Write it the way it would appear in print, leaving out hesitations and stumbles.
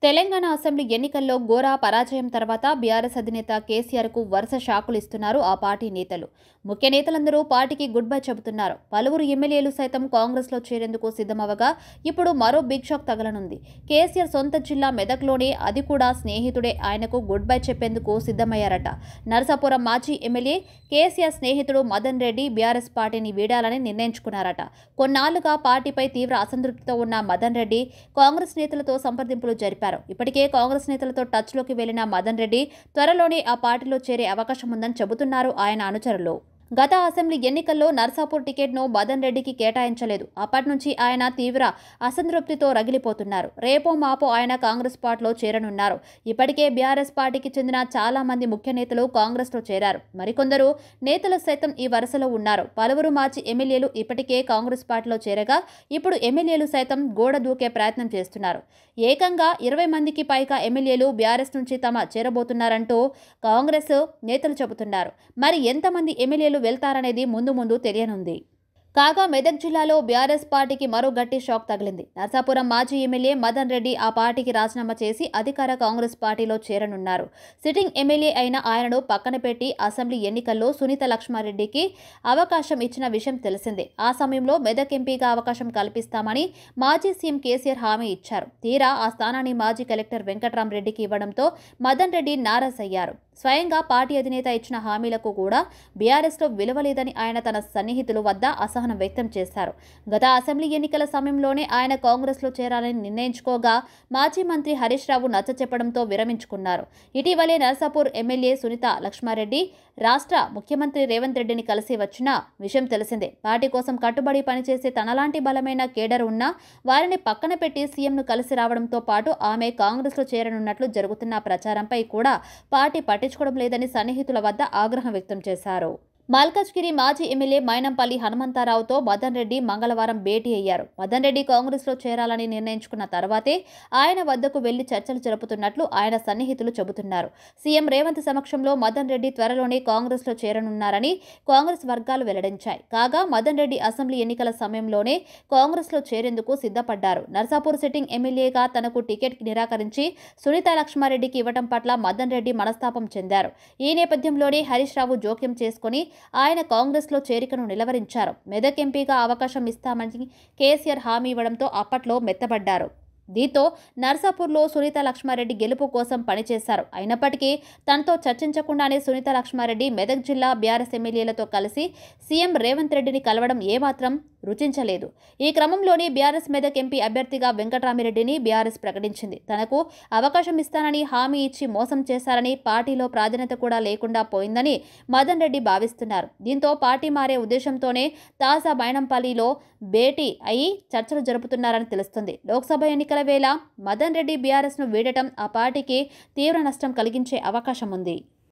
Telangana assembly ఎన్నికల్లో ఘోర పరాజయం తర్వాత బీఆర్ఎస్ అధినేత కేసీఆర్కు వరుస షాకులు ఇస్తున్నారు ఆ పార్టీ నేతలు. ముఖ్య నేతలందరూ పార్టీకి గుడ్ బై చెబుతున్నారు. పలువురు ఎమ్మెల్యేలు సైతం కాంగ్రెస్లో చేరేందుకు సిద్ధమవగా ఇప్పుడు మరో బిగ్ షాక్ తగలనుంది. కేసీఆర్ సొంత జిల్లా మెదక్లోనే, అది కూడా స్నేహితుడే ఆయనకు గుడ్ బై చెప్పేందుకు సిద్ధమయ్యారట. నరసాపురం మాజీ ఎమ్మెల్యే కేసీఆర్ స్నేహితుడు మదన్ రెడ్డి బీఆర్ఎస్ పార్టీని వీడాలని నిర్ణయించుకున్నారట. కొన్నాళ్లుగా పార్టీపై తీవ్ర అసంతృప్తితో ఉన్న మదన్ రెడ్డి కాంగ్రెస్ నేతలతో సంప్రదింపులు జరిపారు. ఇప్పటికే కాంగ్రెస్ నేతలతో టచ్లోకి వెళ్లిన మదన్ రెడ్డి త్వరలోనే ఆ పార్టీలో చేరే అవకాశం ఉందని చెబుతున్నారు ఆయన అనుచరులు. గత అసెంబ్లీ ఎన్నికల్లో నర్సాపూర్ టికెట్ను మదన్ రెడ్డికి కేటాయించలేదు. అప్పటి నుంచి ఆయన తీవ్ర అసంతృప్తితో రగిలిపోతున్నారు. రేపో మాపో ఆయన కాంగ్రెస్ పార్టీలో చేరనున్నారు. ఇప్పటికే బీఆర్ఎస్ పార్టీకి చెందిన చాలా మంది ముఖ్య నేతలు కాంగ్రెస్లో చేరారు. మరికొందరు నేతలు సైతం ఈ వరుసలో ఉన్నారు. పలువురు మాజీ ఎమ్మెల్యేలు ఇప్పటికే కాంగ్రెస్ పార్టీలో చేరగా ఇప్పుడు ఎమ్మెల్యేలు సైతం గోడ దూకే ప్రయత్నం చేస్తున్నారు. ఏకంగా 20 మందికి పైగా ఎమ్మెల్యేలు బీఆర్ఎస్ నుంచి చేరబోతున్నారంటూ కాంగ్రెస్ నేతలు చెబుతున్నారు. మరి ఎంతమంది ఎమ్మెల్యేలు వెళ్తారనేది ముందు తెలియనుంది. కాగా మెదక్ జిల్లాలో బీఆర్ఎస్ పార్టీకి మరో గట్టి షాక్ తగిలింది. నర్సాపురం మాజీ ఎమ్మెల్యే మదన్ రెడ్డి ఆ పార్టీకి రాజీనామా చేసి అధికార కాంగ్రెస్ పార్టీలో చేరనున్నారు. సిట్టింగ్ ఎమ్మెల్యే అయిన ఆయనను పక్కన పెట్టి అసెంబ్లీ ఎన్నికల్లో సునీత లక్ష్మారెడ్డికి అవకాశం ఇచ్చిన విషయం తెలిసిందే. ఆ సమయంలో మెదక్ ఎంపీగా అవకాశం కల్పిస్తామని మాజీ సీఎం కేసీఆర్ హామీ ఇచ్చారు. తీరా ఆ స్థానాన్ని మాజీ కలెక్టర్ వెంకట్రామరెడ్డికి ఇవ్వడంతో మదన్ రెడ్డి నారాజ్ అయ్యారు. స్వయంగా పార్టీ అధినేత ఇచ్చిన హామీలకు కూడా బీఆర్ఎస్లో విలువ లేదని ఆయన తన సన్నిహితుల వద్ద అసహనం వ్యక్తం చేశారు. గత అసెంబ్లీ ఎన్నికల సమయంలోనే ఆయన కాంగ్రెస్లో చేరాలని నిర్ణయించుకోగా మాజీ మంత్రి హరీష్ రావు నచ్చచెప్పడంతో విరమించుకున్నారు. ఇటీవలే నర్సాపూర్ ఎమ్మెల్యే సునీత లక్ష్మారెడ్డి రాష్ట్ర ముఖ్యమంత్రి రేవంత్ రెడ్డిని కలిసి వచ్చిన విషయం తెలిసిందే. పార్టీ కోసం కట్టుబడి పనిచేసే తనలాంటి బలమైన కేడర్ ఉన్న వారిని పక్కన పెట్టి సీఎంను కలిసి రావడంతో పాటు ఆమె కాంగ్రెస్లో చేరనున్నట్లు జరుగుతున్న ప్రచారంపై కూడా పార్టీ పట్టించుకోవడం లేదని సన్నిహితుల వద్ద ఆగ్రహం వ్యక్తం చేశారు. మల్కాజ్గిరి మాజీ ఎమ్మెల్యే మైనంపల్లి హనుమంతరావుతో మదన్ రెడ్డి మంగళవారం భేటీ అయ్యారు. మదన్ రెడ్డి కాంగ్రెస్లో చేరాలని నిర్ణయించుకున్న తర్వాతే ఆయన వద్దకు వెళ్లి చర్చలు జరుపుతున్నట్లు ఆయన సన్నిహితులు చెబుతున్నారు. సీఎం రేవంత్ సమక్షంలో మదన్ రెడ్డి త్వరలోనే కాంగ్రెస్లో చేరనున్నారని కాంగ్రెస్ వర్గాలు వెల్లడించాయి. కాగా మదన్ రెడ్డి అసెంబ్లీ ఎన్నికల సమయంలోనే కాంగ్రెస్లో చేరేందుకు సిద్ధపడ్డారు. నర్సాపూర్ సిట్టింగ్ ఎమ్మెల్యేగా తనకు టికెట్ నిరాకరించి సునీత లక్ష్మారెడ్డికి ఇవ్వడం పట్ల మదన్ రెడ్డి మనస్తాపం చెందారు. ఈ నేపథ్యంలోనే హరీష్ రావు జోక్యం చేసుకుని ఆయన కాంగ్రెస్లో చేరికను నిలవరించారు. మెదక్ ఎంపీగా అవకాశం ఇస్తామని కేసీఆర్ హామీ ఇవ్వడంతో అప్పట్లో మెత్తబడ్డారు. దీంతో నర్సాపూర్లో సునీత లక్ష్మారెడ్డి గెలుపు కోసం పనిచేశారు. అయినప్పటికీ తనతో చర్చించకుండానే సునీత లక్ష్మారెడ్డి మెదక్ జిల్లా బీఆర్ఎస్ ఎమ్మెల్యేలతో కలిసి సీఎం రేవంత్ రెడ్డిని కలవడం ఏమాత్రం రుచించలేదు. ఈ క్రమంలోనే బీఆర్ఎస్ మెదక్ ఎంపీ అభ్యర్థిగా వెంకట్రామిరెడ్డిని బీఆర్ఎస్ ప్రకటించింది. తనకు అవకాశం ఇస్తానని హామీ ఇచ్చి మోసం చేశారని, పార్టీలో ప్రాధాన్యత కూడా లేకుండా పోయిందని మదన్ రెడ్డి భావిస్తున్నారు. దీంతో పార్టీ మారే ఉద్దేశంతోనే తాజా మైనంపల్లిలో భేటీ అయి చర్చలు జరుపుతున్నారని తెలుస్తుంది. లోక్సభ ఎన్నికల వేళ మదన్ రెడ్డి బీఆర్ఎస్ను వీడటం ఆ పార్టీకి తీవ్ర నష్టం కలిగించే అవకాశం ఉంది.